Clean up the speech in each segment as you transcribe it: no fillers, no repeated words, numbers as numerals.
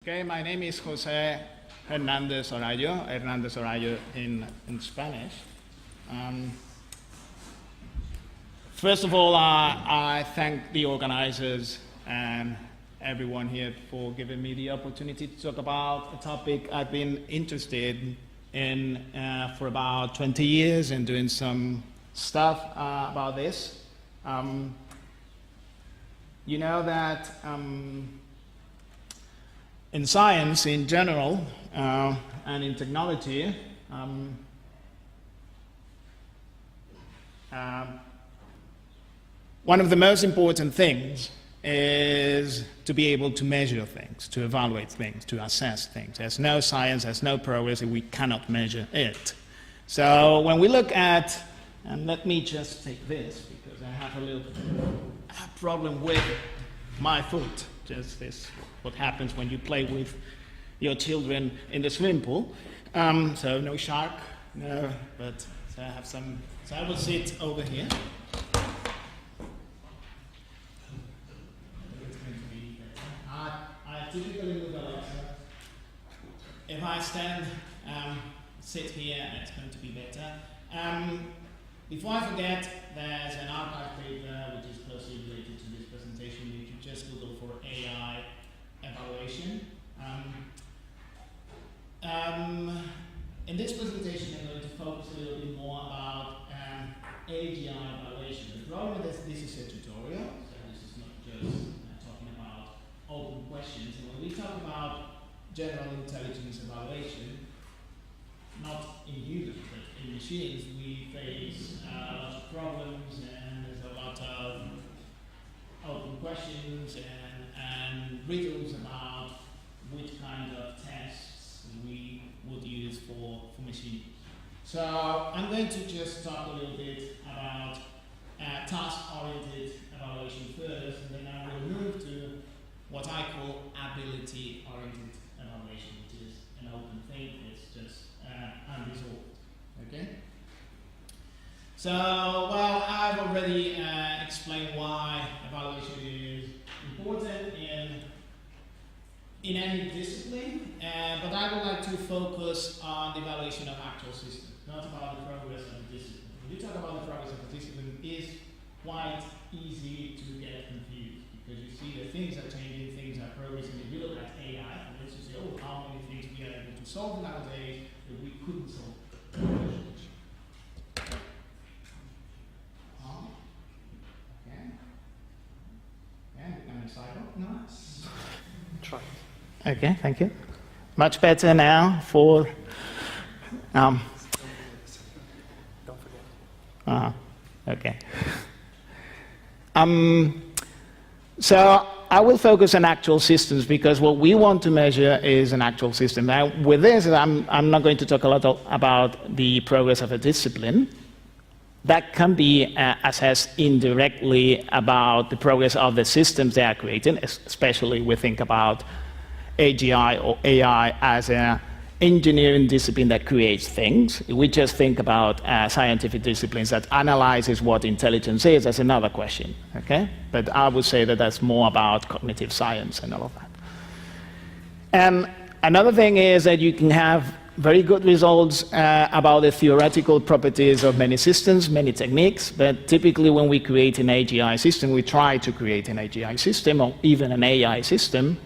Okay, my name is José Hernández-Orallo, Hernández-Orallo in Spanish. First of all, I thank the organizers and everyone here for giving me the opportunity to talk about a topic I've been interested in for about 20 years and doing some stuff about this. You know that in science in general and in technology, one of the most important things is to be able to measure things, to evaluate things, to assess things. There's no science, there's no progress if we cannot measure it. So when we look at, and let me just take this because I have a little problem with my foot, just this, what happens when you play with your children in the swimming pool. So no shark, no, but so I have some, so I will sit over here. I typically move a lot, so if I stand, sit here, it's going to be better. Before I forget, there's an archive paper which is closely related to this presentation. You can just Google for AI evaluation. In this presentation, I'm going to focus a little bit more about AGI evaluation. The problem with this is a tutorial, so this is not just talking about open questions. And when we talk about general intelligence evaluation, not in humans, but in machines, we face a lot of problems, and there's a lot of open questions and riddles about which kind of tests we would use for machines. So I'm going to just talk a little bit about task-oriented evaluation first, and then I will move to what I call ability-oriented evaluation, which is an open thing. It's just unresolved. Okay? So, well, I've already explained why evaluation is important in any discipline, but I would like to focus on the evaluation of actual systems, not about the progress of the discipline. When you talk about the progress of the discipline, it's quite easy to get confused because you see that things are changing, things are progressing. If you look at AI, and let's just say, oh, how many things we are able to solve nowadays that we couldn't solve. Okay. And we can cycle. Nice. Try. Okay, thank you. Much better now for. Don't forget. Okay. So I will focus on actual systems because what we want to measure is an actual system. Now, with this, I'm not going to talk a lot about the progress of a discipline. That can be assessed indirectly about the progress of the systems they are creating, especially we think about AGI or AI as an engineering discipline that creates things. We just think about scientific disciplines that analyzes what intelligence is. That's another question, okay? But I would say that that's more about cognitive science and all of that. And another thing is that you can have very good results about the theoretical properties of many systems, many techniques, but typically when we create an AGI system, we try to create an AGI system or even an AI system,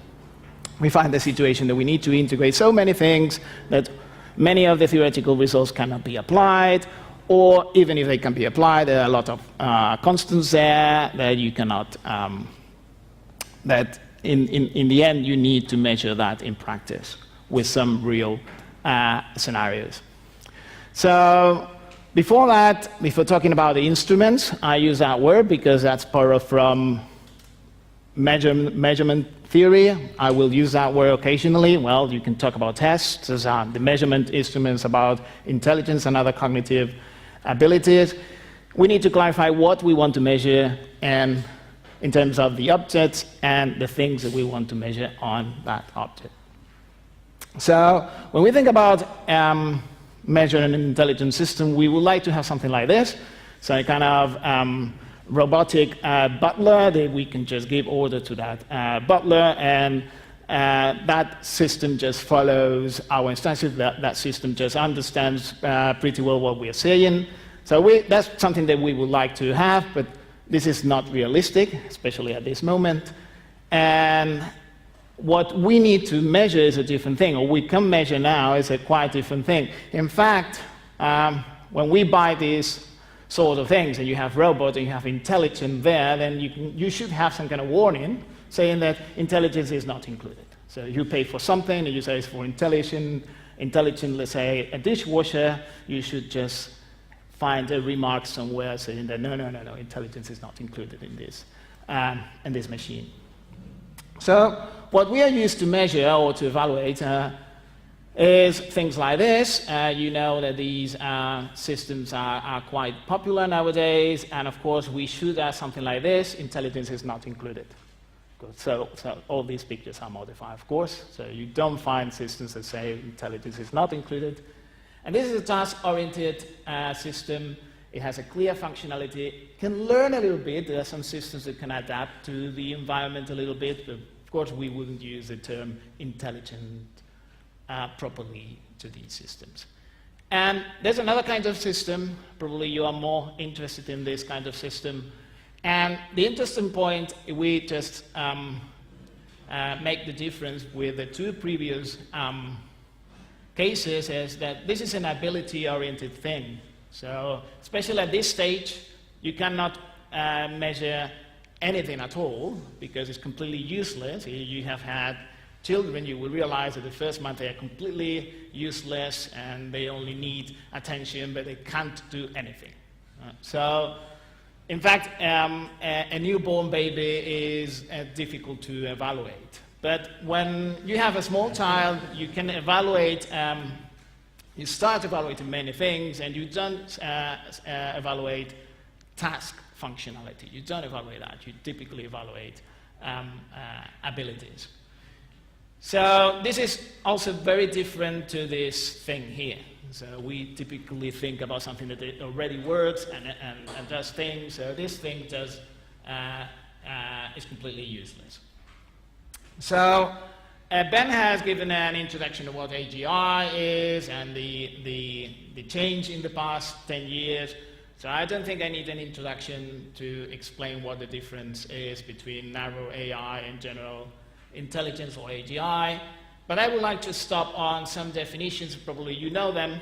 we find the situation that we need to integrate so many things that many of the theoretical results cannot be applied, or even if they can be applied, there are a lot of constants there that you cannot, that in the end you need to measure that in practice with some real scenarios. So before that, before talking about the instruments, I use that word because that's borrowed from measurement theory. I will use that word occasionally. Well, you can talk about tests, as the measurement instruments about intelligence and other cognitive abilities. We need to clarify what we want to measure and in terms of the objects and the things that we want to measure on that object. So when we think about measuring an intelligent system, we would like to have something like this. So a kind of robotic butler that we can just give order to that butler, and that system just follows our instances, that system just understands pretty well what we are saying. So that's something that we would like to have, but this is not realistic, especially at this moment. And what we need to measure is a different thing, or we can measure now is a quite different thing. In fact, when we buy these sort of things, and you have robots and you have intelligence there, then you should have some kind of warning saying that intelligence is not included. So you pay for something, and you say it's for intelligent, let's say a dishwasher, you should just find a remark somewhere saying that no, intelligence is not included in this machine. So what we are used to measure or to evaluate is things like this. You know that these systems are quite popular nowadays, and of course we should have something like this: intelligence is not included. So all these pictures are modified, of course, so you don't find systems that say intelligence is not included. And this is a task-oriented system. It has a clear functionality. It can learn a little bit. There are some systems that can adapt to the environment a little bit, but of course we wouldn't use the term intelligent properly to these systems. And there's another kind of system. Probably you are more interested in this kind of system. And the interesting point, we just make the difference with the two previous cases, is that this is an ability-oriented thing. So, especially at this stage, you cannot measure anything at all because it's completely useless. You have had children, you will realize that the first month they are completely useless and they only need attention, but they can't do anything. So, in fact, a newborn baby is difficult to evaluate. But when you have a small child, you can evaluate, you start evaluating many things, and you don't evaluate task functionality. You don't evaluate that. You typically evaluate abilities. So this is also very different to this thing here. So we typically think about something that already works and does things. So this thing does is completely useless. So Ben has given an introduction to what AGI is and the change in the past 10 years. So I don't think I need an introduction to explain what the difference is between narrow AI and general intelligence, or AGI. But I would like to stop on some definitions. Probably you know them.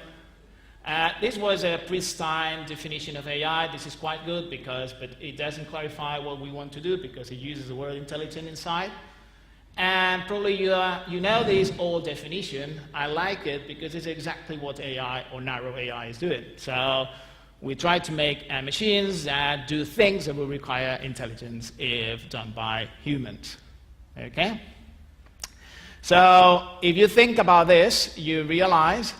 This was a pristine definition of AI. This is quite good but it doesn't clarify what we want to do because it uses the word intelligent inside. And probably you know this old definition. I like it because it's exactly what AI or narrow AI is doing. So we try to make machines that do things that will require intelligence if done by humans. Okay? So if you think about this, you realize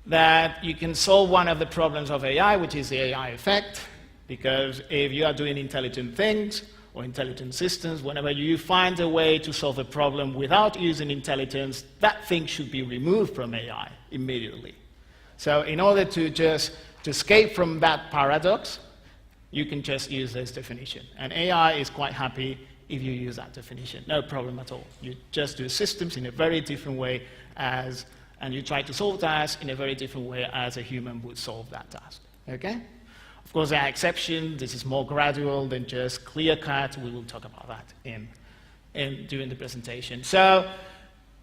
that you can solve one of the problems of AI, which is the AI effect, because if you are doing intelligent things or intelligent systems, whenever you find a way to solve a problem without using intelligence, that thing should be removed from AI immediately. So in order to escape from that paradox, you can just use this definition. And AI is quite happy if you use that definition. No problem at all. You just do systems in a very different way and you try to solve tasks in a very different way as a human would solve that task. Okay? Of course, there are exceptions. This is more gradual than just clear-cut. We will talk about that during the presentation. So,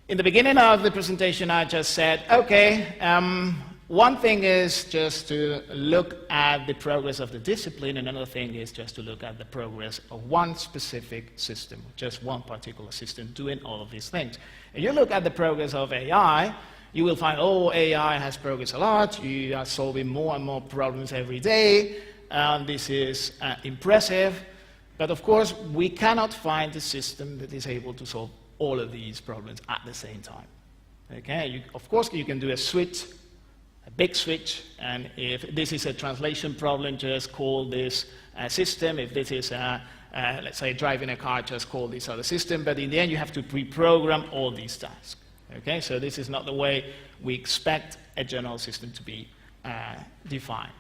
in the beginning of the presentation, I just said, okay, one thing is just to look at the progress of the discipline, and another thing is just to look at the progress of one specific system, just one particular system doing all of these things. If you look at the progress of AI, you will find, oh, AI has progressed a lot, you are solving more and more problems every day, and this is impressive, but of course, we cannot find a system that is able to solve all of these problems at the same time. Okay? Of course, you can do a switch, a big switch, and if this is a translation problem, just call this system. If this is, let's say, driving a car, just call this other system. But in the end, you have to pre-program all these tasks. Okay, so this is not the way we expect a general system to be defined.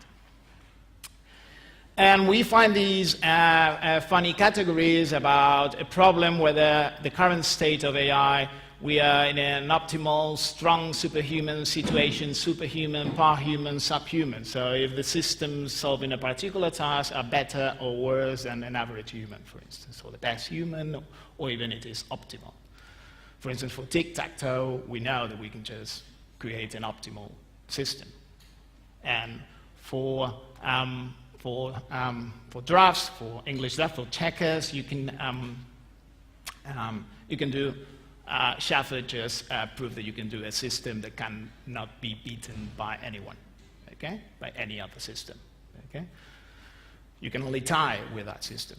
And we find these funny categories about a problem whether the current state of AI, we are in an optimal, strong superhuman situation, superhuman, parhuman, subhuman. So if the systems solving a particular task are better or worse than an average human, for instance, or the best human, or even it is optimal. For instance, for tic-tac-toe, we know that we can just create an optimal system. And for drafts, for English draft, for checkers, you can do Shaffer just prove that you can do a system that cannot be beaten by anyone, okay? By any other system, okay? You can only tie with that system.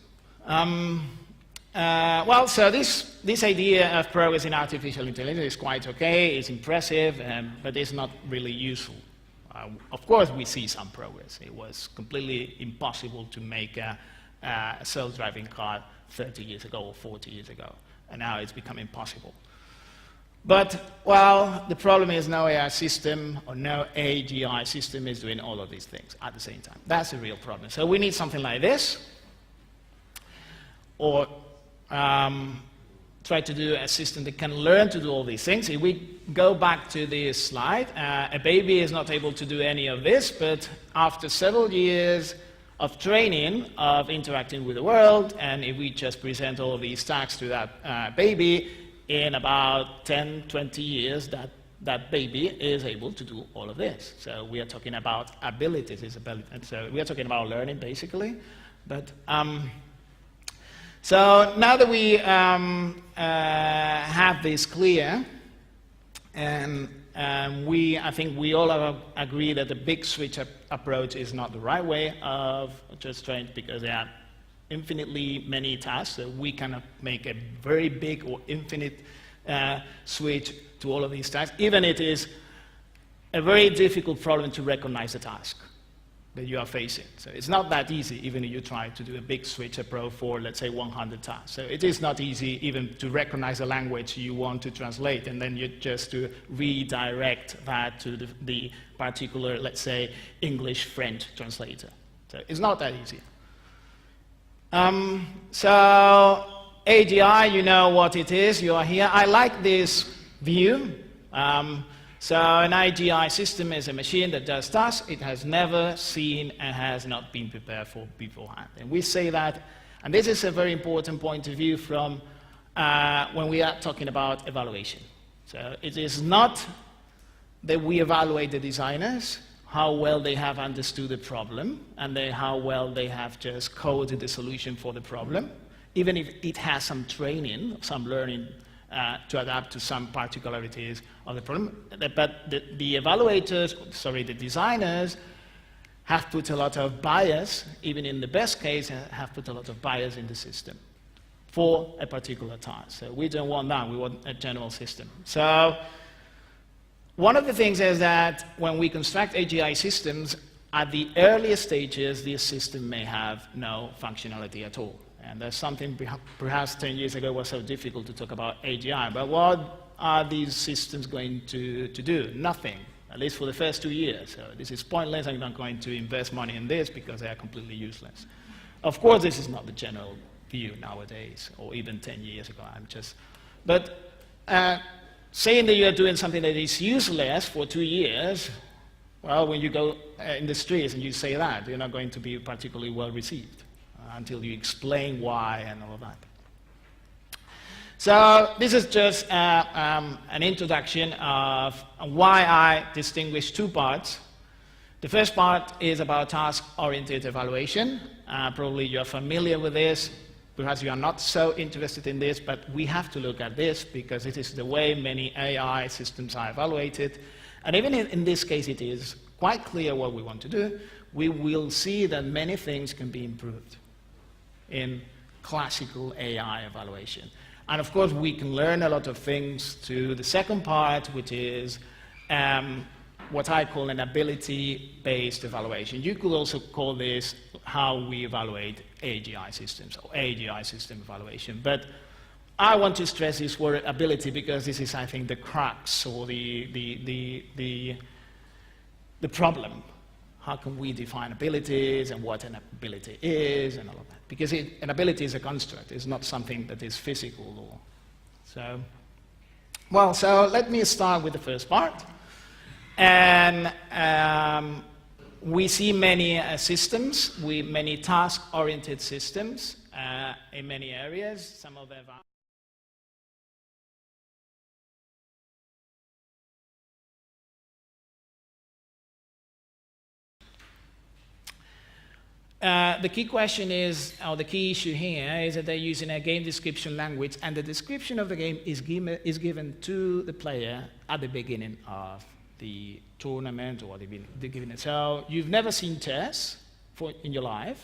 Well, so this idea of progress in artificial intelligence is quite okay, it's impressive, but it's not really useful. Of course, we see some progress. It was completely impossible to make a self-driving car 30 years ago or 40 years ago, and now it's becoming possible. But, well, the problem is no AI system or no AGI system is doing all of these things at the same time. That's a real problem. So we need something like this, or try to do a system that can learn to do all these things. If we go back to this slide, a baby is not able to do any of this, but after several years of training, of interacting with the world, and if we just present all of these tasks to that baby, in about 10, 20 years, that baby is able to do all of this. So we are talking about abilities. So we are talking about learning, basically. But so now that we have this clear, and I think we all agree that the big switch approach is not the right way of just trying, because there are infinitely many tasks, so we cannot make a very big or infinite switch to all of these tasks. Even it is a very difficult problem to recognize the task that you are facing. So it's not that easy, even if you try to do a big switch approach for, let's say, 100 tasks. So it is not easy even to recognize a language you want to translate, and then you just to redirect that to the particular, let's say, English-French translator. So it's not that easy. So AGI, you know what it is. You are here. I like this view. So an AGI system is a machine that does tasks it has never seen and has not been prepared for beforehand. And we say that, and this is a very important point of view from when we are talking about evaluation. So it is not that we evaluate the designers, how well they have understood the problem, and how well they have just coded the solution for the problem, even if it has some training, some learning to adapt to some particularities of the problem. But the evaluators, sorry, the designers, have put a lot of bias, even in the best case, have put a lot of bias in the system for a particular task. So we don't want that, we want a general system. So one of the things is that when we construct AGI systems, at the earliest stages, this system may have no functionality at all. And that's something perhaps 10 years ago was so difficult to talk about AGI. But what are these systems going to do? Nothing, at least for the first 2 years. So this is pointless. I'm not going to invest money in this because they are completely useless. Of course, this is not the general view nowadays, or even 10 years ago. But saying that you're doing something that is useless for 2 years, well, when you go in the streets and you say that, you're not going to be particularly well received until you explain why and all of that. So this is just an introduction of why I distinguish two parts. The first part is about task-oriented evaluation. Probably you're familiar with this. Perhaps you are not so interested in this, but we have to look at this because it is the way many AI systems are evaluated. And even in this case, it is quite clear what we want to do. We will see that many things can be improved in classical AI evaluation. And of course, we can learn a lot of things to the second part, which is what I call an ability-based evaluation. You could also call this how we evaluate AGI systems, or AGI system evaluation. But I want to stress this word ability because this is, I think, the crux or the problem. how can we define abilities and what an ability is and all of that. Because an ability is a construct. It's not something that is physical. So let me start with the first part. And we see many systems, many task-oriented systems in many areas. Some of them are the key question is, or the key issue here, is that they're using a game description language, and the description of the game is given to the player at the beginning of the tournament or the beginning. So you've never seen chess in your life,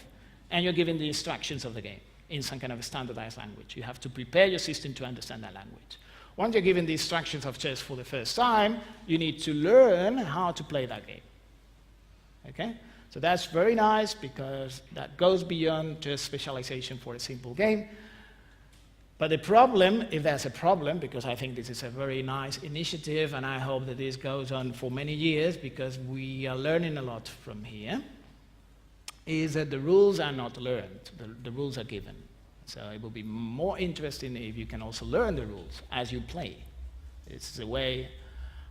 and you're given the instructions of the game in some kind of a standardized language. You have to prepare your system to understand that language. Once you're given the instructions of chess for the first time, you need to learn how to play that game. Okay? So that's very nice because that goes beyond just specialization for a simple game. But the problem, if there's a problem, because I think this is a very nice initiative and I hope that this goes on for many years because we are learning a lot from here, is that the rules are not learned, the rules are given. So it will be more interesting if you can also learn the rules as you play. It's the way,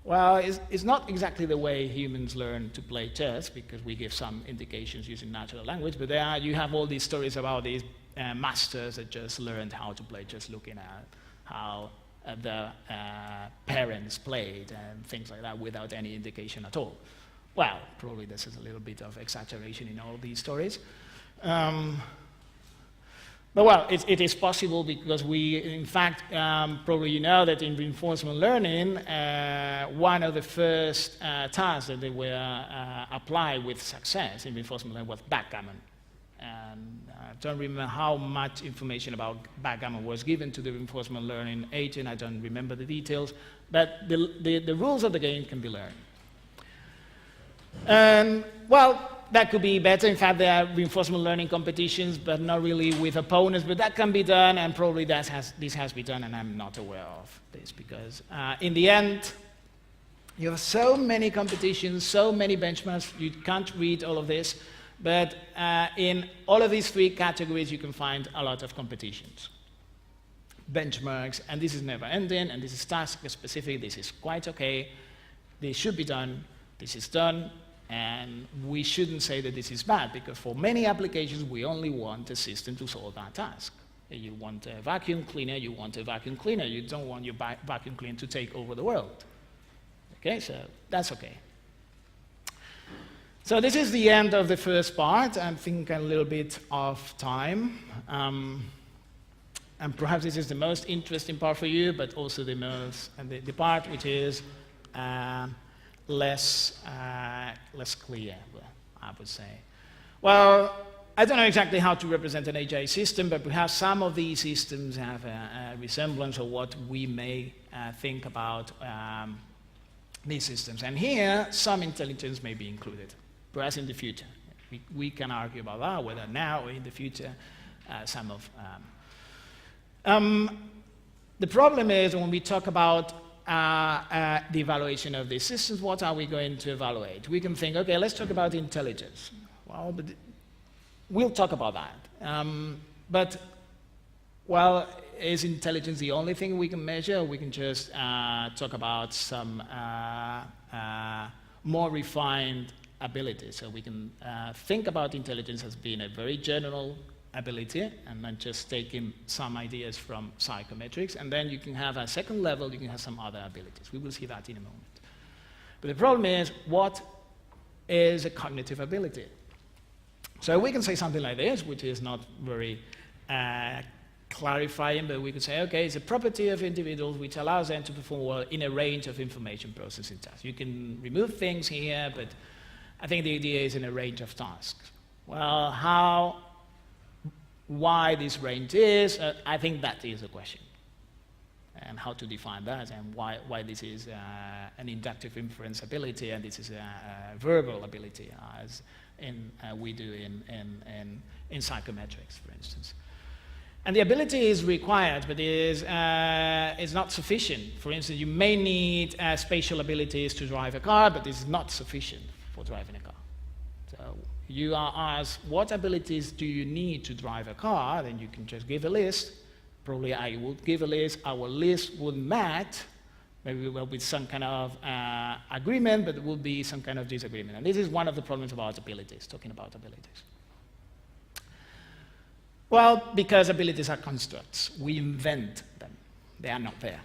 well, it's not exactly the way humans learn to play chess because we give some indications using natural language, but you have all these stories about these masters that just learned how to play just looking at how the parents played and things like that without any indication at all. Well, probably this is a little bit of exaggeration in all these stories. But well, it is possible because we, in fact, probably you know that in reinforcement learning, one of the first tasks that they were applied with success in reinforcement learning was backgammon. And I don't remember how much information about backgammon was given to the reinforcement learning agent. I don't remember the details, but the rules of the game can be learned. And well, that could be better. In fact, there are reinforcement learning competitions, but not really with opponents. But that can be done, and probably this has been done, and I'm not aware of this because in the end, you have so many competitions, so many benchmarks. You can't read all of this. But in all of these three categories, you can find a lot of competitions, benchmarks, and this is never ending, and this is task specific. This is quite okay. This should be done. This is done. And we shouldn't say that this is bad, because for many applications, we only want a system to solve that task. You want a vacuum cleaner, you want a vacuum cleaner. You don't want your vacuum cleaner to take over the world. Okay, so that's okay. So this is the end of the first part. I think a little bit of time. And perhaps this is the most interesting part for you, but also the most, the part which is less clear, I would say. Well, I don't know exactly how to represent an AGI system, but perhaps some of these systems have a resemblance of what we may think about these systems. And here, some intelligence may be included, perhaps in the future. We can argue about that, whether now or in the future, some of... the problem is when we talk about the evaluation of these systems, what are we going to evaluate? We can think, okay, let's talk about intelligence. Well, but we'll talk about that. But, well, is intelligence the only thing we can measure? Or we can just talk about some more refined abilities. So we can think about intelligence as being a very general ability, and then just taking some ideas from psychometrics, and then you can have a second level, you can have some other abilities. We will see that in a moment. But the problem is, what is a cognitive ability? So we can say something like this, which is not very clarifying, but we could say, okay, it's a property of individuals which allows them to perform well in a range of information processing tasks. You can remove things here, but I think the idea is in a range of tasks. Well, why this range is, I think that is a question. And how to define that, and why this is an inductive inference ability, and this is a verbal ability, as we do in psychometrics, for instance. And the ability is required, but is not sufficient. For instance, you may need spatial abilities to drive a car, but this is not sufficient for driving a car. So you are asked, what abilities do you need to drive a car? Then you can just give a list. Probably I would give a list. Our list would match. Maybe well with some kind of agreement, but there will be some kind of disagreement. And this is one of the problems about abilities, talking about abilities. Well, because abilities are constructs. We invent them. They are not there.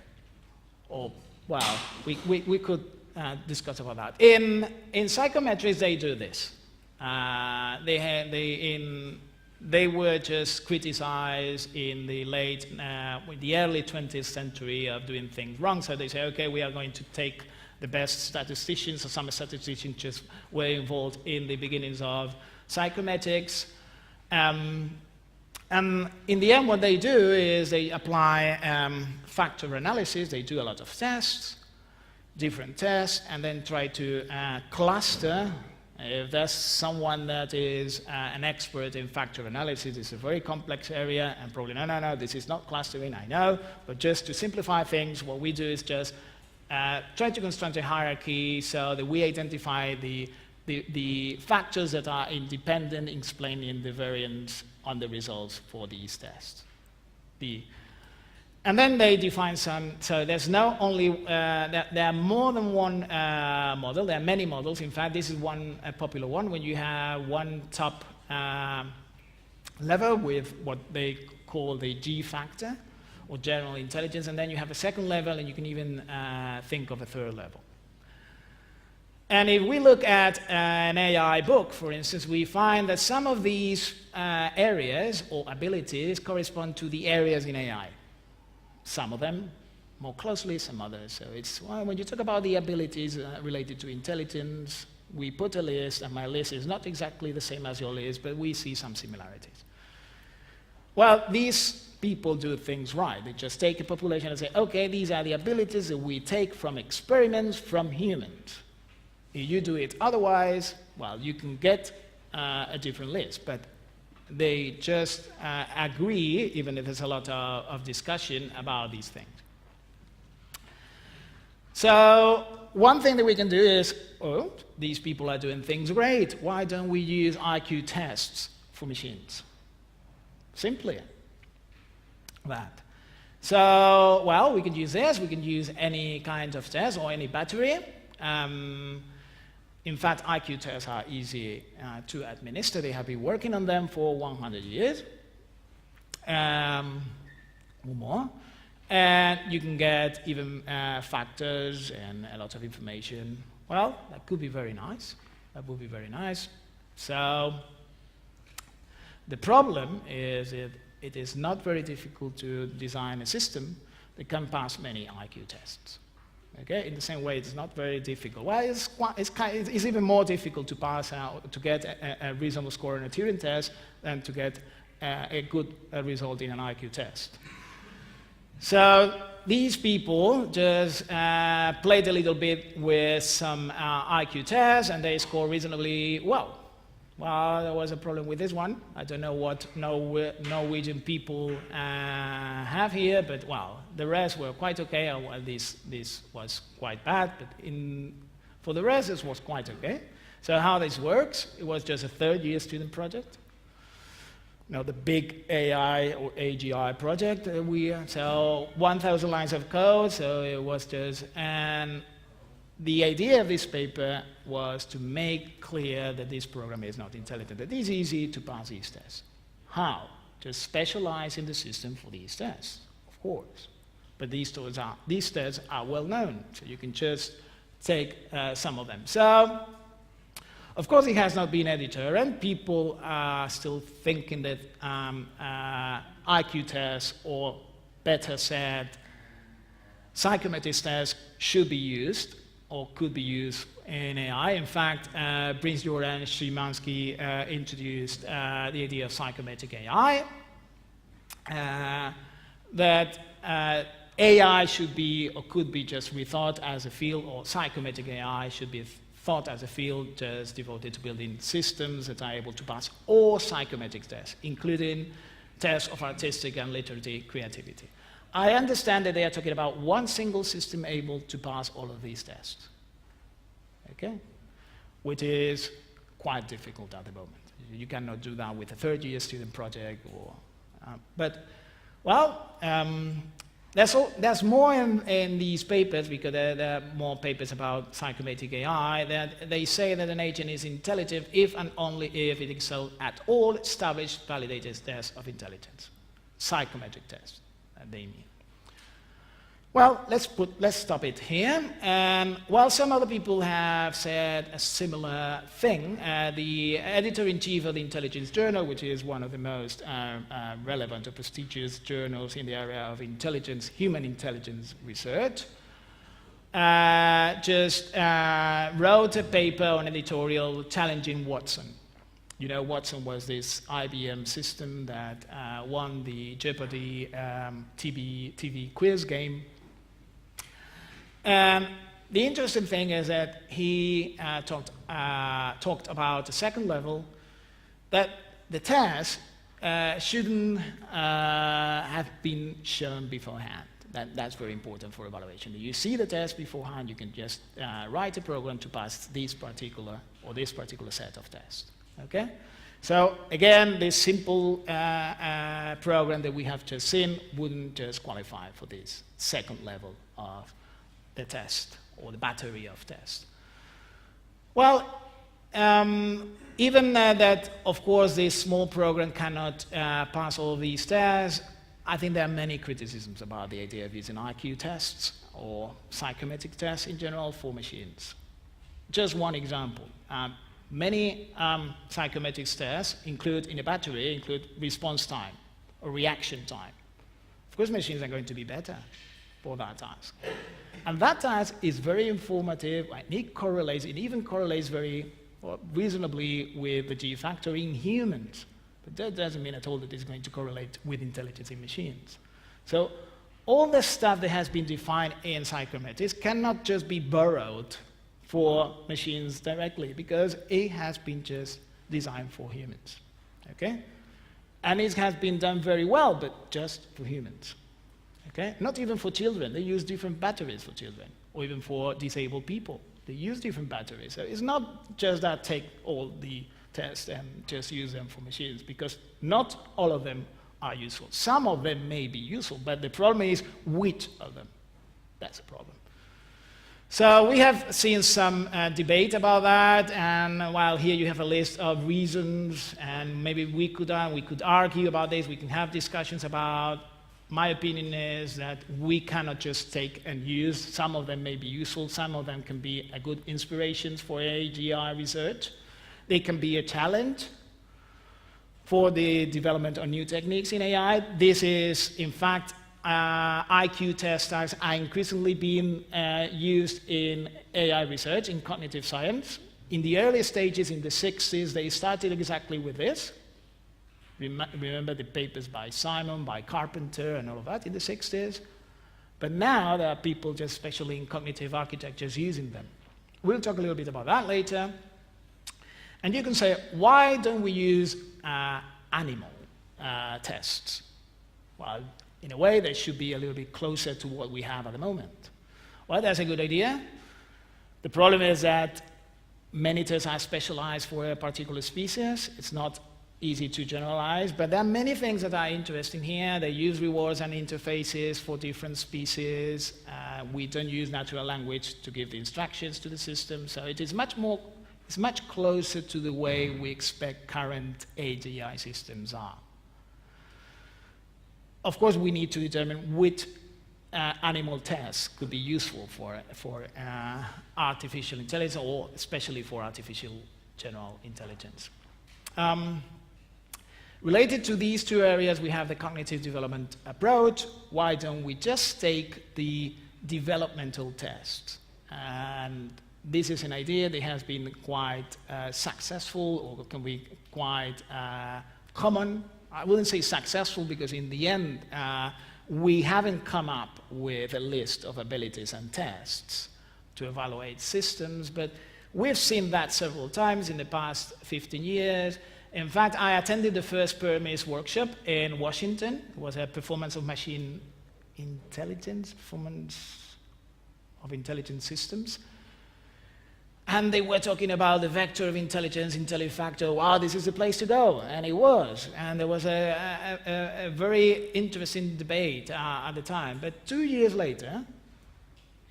Or, well, we could discuss about that. In psychometrics, they do this. They were just criticized in the early 20th century of doing things wrong. So they say, okay, we are going to take the best statisticians, or some statisticians just were involved in the beginnings of psychometrics. And in the end, what they do is they apply factor analysis. They do a lot of tests, different tests, and then try to cluster. If there's someone that is an expert in factor analysis, it's a very complex area, and probably, no, this is not clustering, I know, but just to simplify things, what we do is just try to construct a hierarchy so that we identify the factors that are independent, explaining the variance on the results for these tests. And then they define some, so there's not only, there are more than one model, there are many models. In fact, this is one popular one, when you have one top level with what they call the G factor, or general intelligence, and then you have a second level, and you can even think of a third level. And if we look at an AI book, for instance, we find that some of these areas or abilities correspond to the areas in AI. Some of them more closely, some others. So it's, well, when you talk about the abilities related to intelligence, we put a list, and my list is not exactly the same as your list, but we see some similarities. Well, these people do things right. They just take a population and say, okay, these are the abilities that we take from experiments from humans. If you do it otherwise, well, you can get a different list, but they just agree, even if there's a lot of discussion about these things. So one thing that we can do is, oh, these people are doing things great. Why don't we use IQ tests for machines? Simply that. So, well, we can use this. We can use any kind of test or any battery. In fact, IQ tests are easy to administer. They have been working on them for 100 years or more. And you can get even factors and a lot of information. Well, that could be very nice. That would be very nice. So the problem is it is not very difficult to design a system that can pass many IQ tests. Okay, in the same way, it's not very difficult. Well, it's even more difficult to pass out, to get a reasonable score in a Turing test than to get a good result in an IQ test. So these people just played a little bit with some IQ tests, and they scored reasonably well. Well, there was a problem with this one. I don't know what Norwegian people have here, but well, the rest were quite okay. Well, this was quite bad, but for the rest, this was quite okay. So how this works, it was just a third-year student project. Now the big AI or AGI project, so 1,000 lines of code, so it was just, and the idea of this paper was to make clear that this program is not intelligent, that it's easy to pass these tests. How? Just specialize in the system for these tests, of course. But these tests are well known, so you can just take some of them. So, of course, it has not been a deterrent. People are still thinking that IQ tests, or better said, psychometric tests should be used or could be used in AI. In fact, Brinsjor and Szymanski introduced the idea of psychometric AI, that AI should be or could be just rethought as a field, or psychometric AI should be thought as a field just devoted to building systems that are able to pass all psychometric tests, including tests of artistic and literary creativity. I understand that they are talking about one single system able to pass all of these tests, okay? Which is quite difficult at the moment. You cannot do that with a third-year student project, or, there's more in these papers, because there are more papers about psychometric AI, that they say that an agent is intelligent if and only if it excels at all established validated tests of intelligence. Psychometric tests, they mean. Well, let's stop it here. And while some other people have said a similar thing, the editor-in-chief of the Intelligence Journal, which is one of the most relevant or prestigious journals in the area of intelligence, human intelligence research, just wrote a paper on editorial challenging Watson. You know, Watson was this IBM system that won the Jeopardy TV quiz game. The interesting thing is that he talked about the second level, that the test shouldn't have been shown beforehand. That's very important for evaluation. You see the test beforehand, you can just write a program to pass this particular set of tests. Okay? So again, this simple program that we have just seen wouldn't just qualify for this second level of the test, or the battery of tests. Well, even that, of course, this small program cannot pass all these tests, I think there are many criticisms about the idea of using IQ tests or psychometric tests in general for machines. Just one example. Many psychometric tests in a battery include response time or reaction time. Of course, machines are going to be better for that task. And that task is very informative, and it even correlates very reasonably with the G factor in humans. But that doesn't mean at all that it's going to correlate with intelligence in machines. So all the stuff that has been defined in psychometrics cannot just be borrowed for machines directly, because it has been just designed for humans. Okay? And it has been done very well, but just for humans. Okay? Not even for children. They use different batteries for children, or even for disabled people. They use different batteries. So it's not just that take all the tests and just use them for machines, because not all of them are useful. Some of them may be useful, but the problem is which of them. That's the problem. So we have seen some debate about that, and while here you have a list of reasons, and maybe we could argue about this, we can have discussions about. My opinion is that we cannot just take and use. Some of them may be useful, some of them can be a good inspirations for AGI research. They can be a challenge for the development of new techniques in AI. This is, in fact, IQ tests are increasingly being used in AI research, in cognitive science. In the early stages, in the 60s, they started exactly with this. Remember the papers by Simon, by Carpenter, and all of that in the 60s. But now there are people just especially in cognitive architectures using them. We'll talk a little bit about that later. And you can say, why don't we use animal tests? Well, in a way, they should be a little bit closer to what we have at the moment. Well, that's a good idea. The problem is that many tests are specialized for a particular species. It's not easy to generalize, but there are many things that are interesting here. They use rewards and interfaces for different species. We don't use natural language to give the instructions to the system, so it's much closer to the way we expect current AGI systems are. Of course, we need to determine which animal tests could be useful for artificial intelligence, or especially for artificial general intelligence. Related to these two areas, we have the cognitive development approach. Why don't we just take the developmental tests? And this is an idea that has been quite successful, or can be quite common. I wouldn't say successful, because in the end, we haven't come up with a list of abilities and tests to evaluate systems, but we've seen that several times in the past 15 years. In fact, I attended the first Permis workshop in Washington. It was a performance of machine intelligence, performance of intelligent systems. And they were talking about the vector of intelligence, IntelliFactor. Wow, this is the place to go. And it was. And there was a very interesting debate at the time. But 2 years later,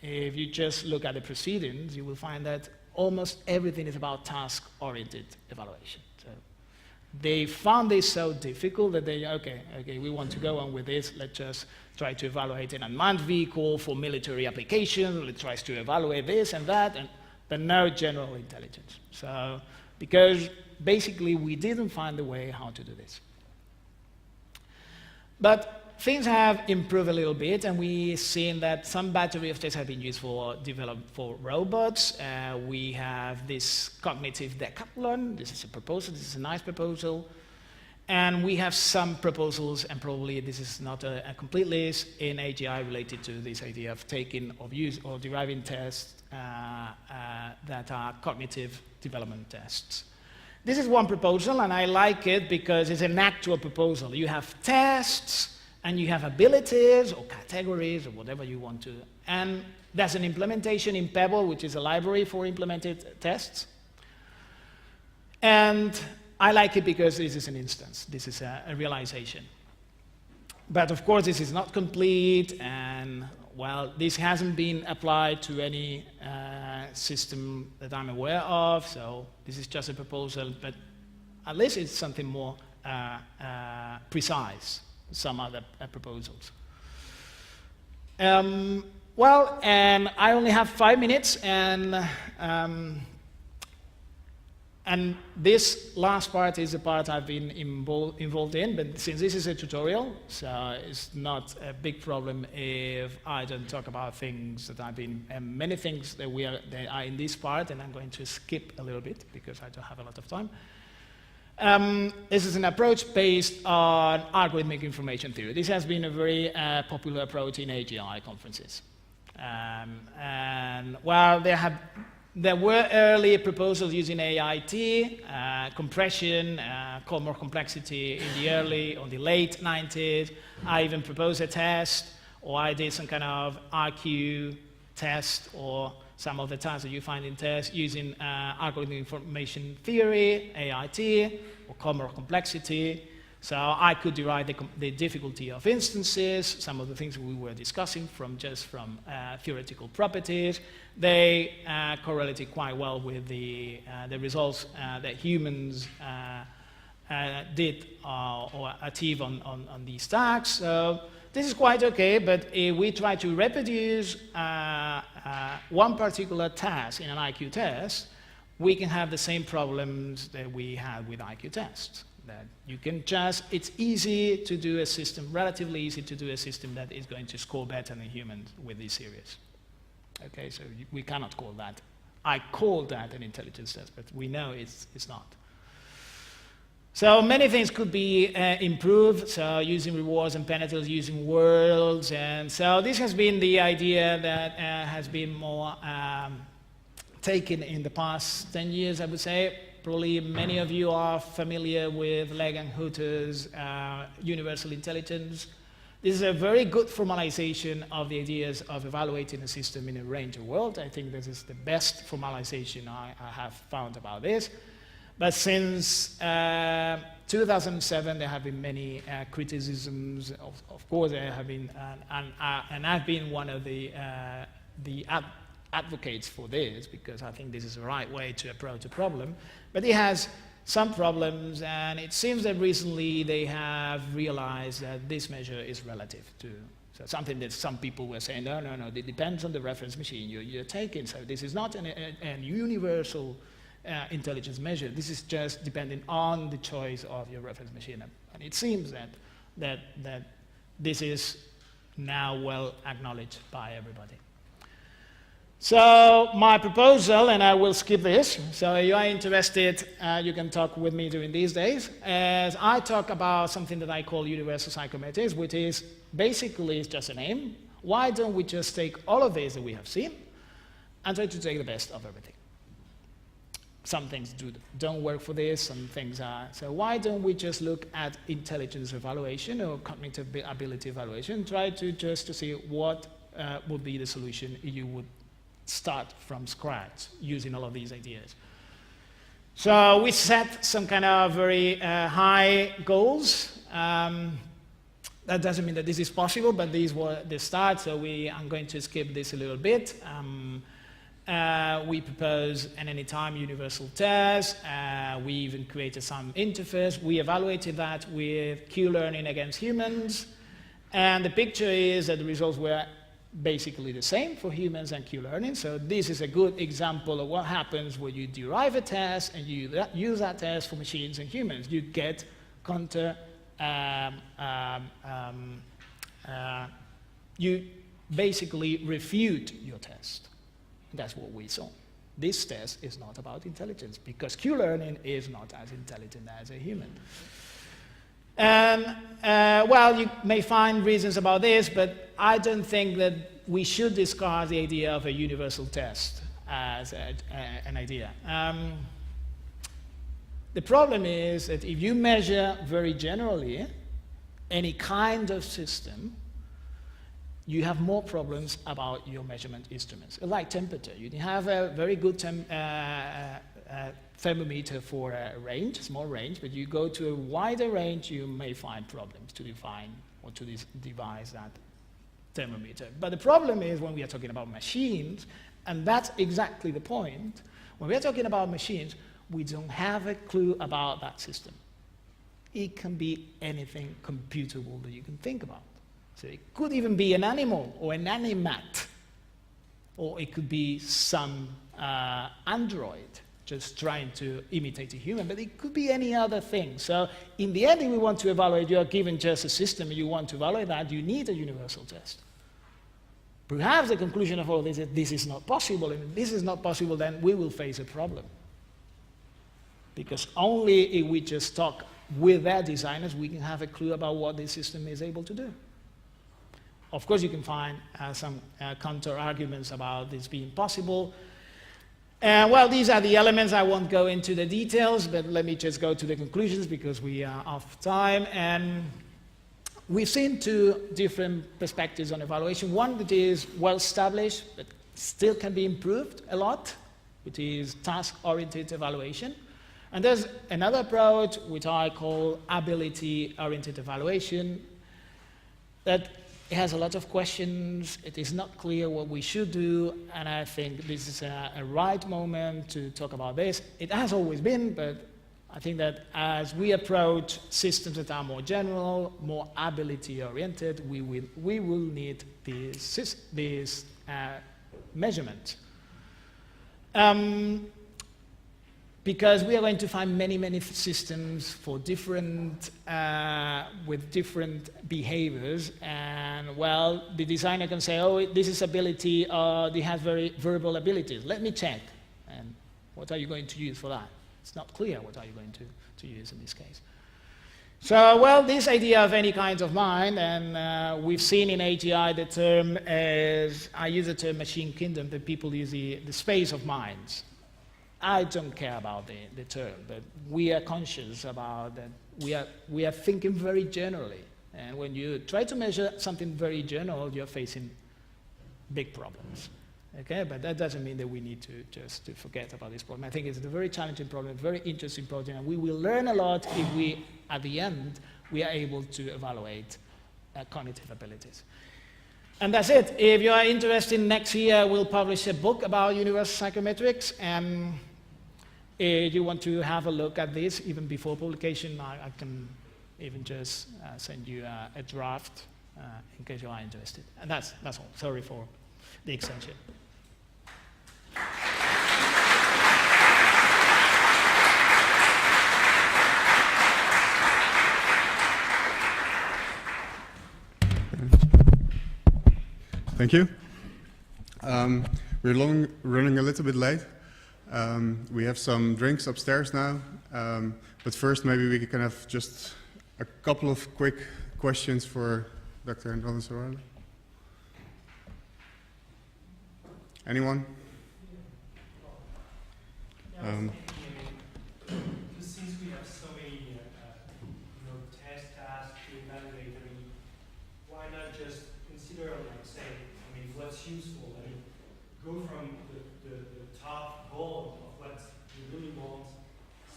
if you just look at the proceedings, you will find that almost everything is about task-oriented evaluation. So they found this so difficult that they, okay, we want to go on with this. Let's just try to evaluate an unmanned vehicle for military application. Let's try to evaluate this and that. But no general intelligence. So, because basically we didn't find a way how to do this. But things have improved a little bit, and we've seen that some battery of tests have been used for robots. We have this cognitive decathlon. This is a proposal. This is a nice proposal. And we have some proposals, and probably this is not a complete list, in AGI related to this idea of taking, of use, or deriving tests that are cognitive development tests. This is one proposal, and I like it because it's an actual proposal. You have tests, and you have abilities, or categories, or whatever you want to. And there's an implementation in Pebble, which is a library for implemented tests. And I like it because this is an instance. This is a realization. But of course, this is not complete, and well, this hasn't been applied to any system that I'm aware of, so this is just a proposal, but at least it's something more precise than some other proposals. Well, and I only have 5 minutes, and this last part is the part I've been involved in, but since this is a tutorial, so it's not a big problem if I don't talk about things that I've been, and many things that are in this part, and I'm going to skip a little bit because I don't have a lot of time. This is an approach based on algorithmic information theory. This has been a very popular approach in AGI conferences. And well, there were early proposals using AIT, compression, more complexity in the late 90s. I even proposed a test, or I did some kind of RQ test, or some of the tasks that you find in tests using algorithmic information theory, AIT, or more complexity. So I could derive the difficulty of instances, some of the things we were discussing from theoretical properties. They correlated quite well with the results that humans did or achieve on these tasks. So this is quite okay, but if we try to reproduce one particular task in an IQ test, we can have the same problems that we had with IQ tests. That you can it's easy to do a system, relatively easy to do a system that is going to score better than humans with this series. Okay, so we cannot call that. I call that an intelligence test, but we know it's not. So many things could be improved, so using rewards and penalties, using worlds, and so this has been the idea that has been more taken in the past 10 years, I would say. Probably many of you are familiar with Legg and Hutter's universal intelligence. This is a very good formalization of the ideas of evaluating a system in a range of worlds. I think this is the best formalization I have found about this. But since 2007, there have been many criticisms. Of course, there have been, and I've been one of the advocates for this, because I think this is the right way to approach a problem. But it has some problems, and it seems that recently they have realized that this measure is relative to something that some people were saying, no, it depends on the reference machine you're taking. So this is not an universal intelligence measure. This is just depending on the choice of your reference machine. And it seems that this is now well acknowledged by everybody. So my proposal, and I will skip this, so if you are interested, you can talk with me during these days, as I talk about something that I call universal psychometrics, which is basically it's just a name. Why don't we just take all of these that we have seen and try to take the best of everything? Some things don't work for this, some things are. So why don't we just look at intelligence evaluation or cognitive ability evaluation, try to see what would be the solution if you would start from scratch using all of these ideas. So we set some kind of very high goals. That doesn't mean that this is possible, but these were the start, so I'm going to skip this a little bit. We propose an anytime universal test. We even created some interface. We evaluated that with Q-learning against humans. And the picture is that the results were basically the same for humans and Q-learning. So this is a good example of what happens when you derive a test and you use that test for machines and humans. You get you basically refute your test. That's what we saw. This test is not about intelligence because Q-learning is not as intelligent as a human. Well, you may find reasons about this, but I don't think that we should discard the idea of a universal test as an idea. The problem is that if you measure very generally any kind of system, you have more problems about your measurement instruments. Like temperature, you can have a very good thermometer for a range, small range, but you go to a wider range, you may find problems to define or to devise that thermometer. But the problem is when we are talking about machines, and that's exactly the point, when we are talking about machines, we don't have a clue about that system. It can be anything computable that you can think about. So it could even be an animal or an animat, or it could be some android just trying to imitate a human, but it could be any other thing. So in the end, if we want to evaluate, you are given just a system, and you want to evaluate that, you need a universal test. Perhaps the conclusion of all this is this is not possible, and if this is not possible, then we will face a problem. Because only if we just talk with their designers, we can have a clue about what this system is able to do. Of course, you can find some counter-arguments about this being possible. Well, these are the elements. I won't go into the details, but let me just go to the conclusions because we are off time. And we've seen two different perspectives on evaluation. One that is well-established, but still can be improved a lot, which is task-oriented evaluation. And there's another approach, which I call ability-oriented evaluation, that it has a lot of questions. It is not clear what we should do, and I think this is a right moment to talk about this. It has always been, but I think that as we approach systems that are more general, more ability-oriented, we will need this measurement. Because we are going to find many, many systems for different, with different behaviors, and well, the designer can say, oh, this is ability, they have very verbal abilities. Let me check. And what are you going to use for that? It's not clear what are you going to use in this case. So, well, this idea of any kind of mind, and we've seen in AGI the term as, I use the term machine kingdom, but people use the space of minds. I don't care about the term, but we are conscious about that. We are thinking very generally. And when you try to measure something very general, you're facing big problems. Okay, but that doesn't mean that we need to just forget about this problem. I think it's a very challenging problem, a very interesting project, and we will learn a lot if we, at the end, we are able to evaluate cognitive abilities. And that's it. If you are interested, next year we'll publish a book about universal psychometrics, and if you want to have a look at this, even before publication, I can even just send you a draft in case you are interested. And that's all. Sorry for the extension. Thank you. We're running a little bit late. We have some drinks upstairs now, but first maybe we can have just a couple of quick questions for Dr. Hernández-Orallo. Anyone? Since we have so many test tasks to evaluate, I mean, why not just consider, like, say, I mean, what's useful? I mean, go from the top goal of what we really want,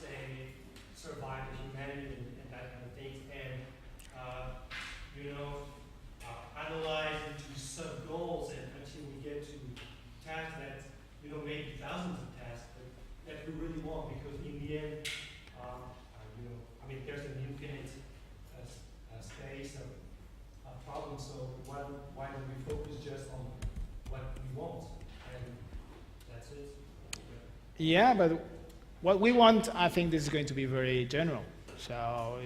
say, survive humanity and that kind of things, and analyze into sub goals and until we get to tasks that maybe thousands of tasks that we really want, because in the end, there's an infinite space of problems. So why don't we focus just on what we want, and that's it. Yeah, but what we want, I think this is going to be very general. So,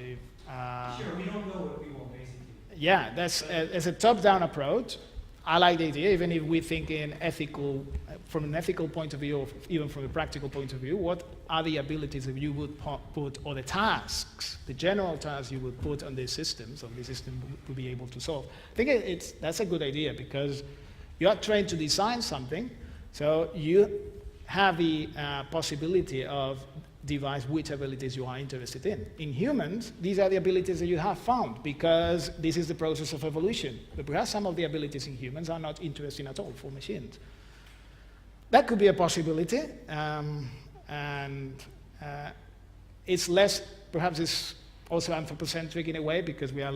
Sure, we don't know what we want, basically. yeah, that's as a top-down approach. I like the idea, even if we think in ethical, from an ethical point of view, or even from a practical point of view, what are the abilities that you would put, or the tasks, the general tasks you would put on these systems, or the system would be able to solve. I think that's a good idea, because you are trying to design something, so you have the possibility of devise which abilities you are interested in. In humans, these are the abilities that you have found, because this is the process of evolution. But perhaps some of the abilities in humans are not interesting at all for machines. That could be a possibility, and it's less, perhaps it's also anthropocentric in a way, because we are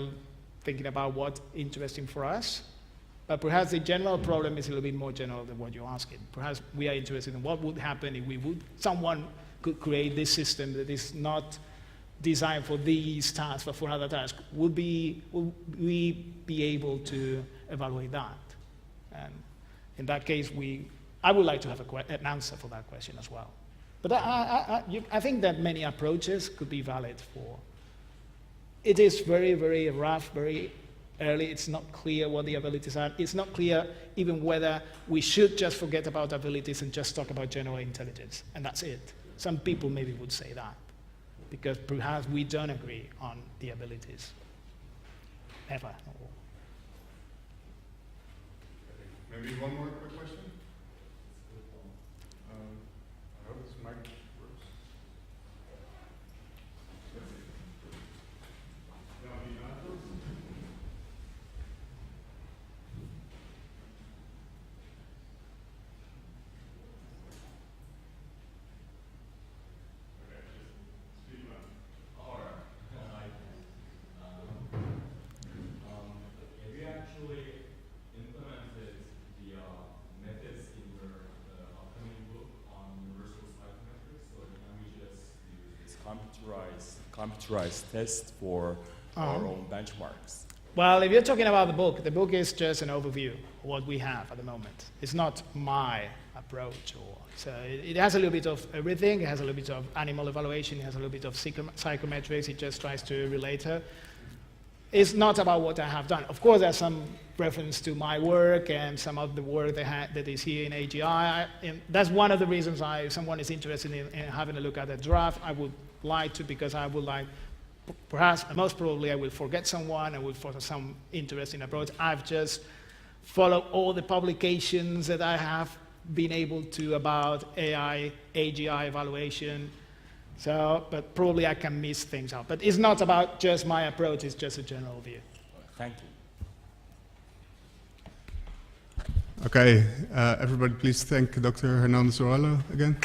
thinking about what's interesting for us. But perhaps the general problem is a little bit more general than what you're asking. Perhaps we are interested in what would happen if someone could create this system that is not designed for these tasks, but for other tasks. Would we be able to evaluate that? And in that case, I would like to have an answer for that question as well. But I think that many approaches could be valid for. It is very, very rough, very early. It's not clear what the abilities are. It's not clear even whether we should just forget about abilities and just talk about general intelligence, and that's it. Some people maybe would say that, because perhaps we don't agree on the abilities, ever. Maybe one more quick question? I hope this mic works. computerized test for our own benchmarks. Well, if you're talking about the book is just an overview of what we have at the moment. It's not my approach. So it has a little bit of everything. It has a little bit of animal evaluation. It has a little bit of psychometrics. It just tries to relate her. It's not about what I have done. Of course, there's some reference to my work and some of the work that is here in AGI. And that's one of the reasons if someone is interested in having a look at the draft, I would like to, because I would like, perhaps, most probably I will forget someone, I will forget some interesting approach. I've just followed all the publications that I have been able to about AI, AGI evaluation. So, but probably I can miss things out. But it's not about just my approach, it's just a general view. Thank you. Okay, everybody please thank Dr. Hernández-Orallo again.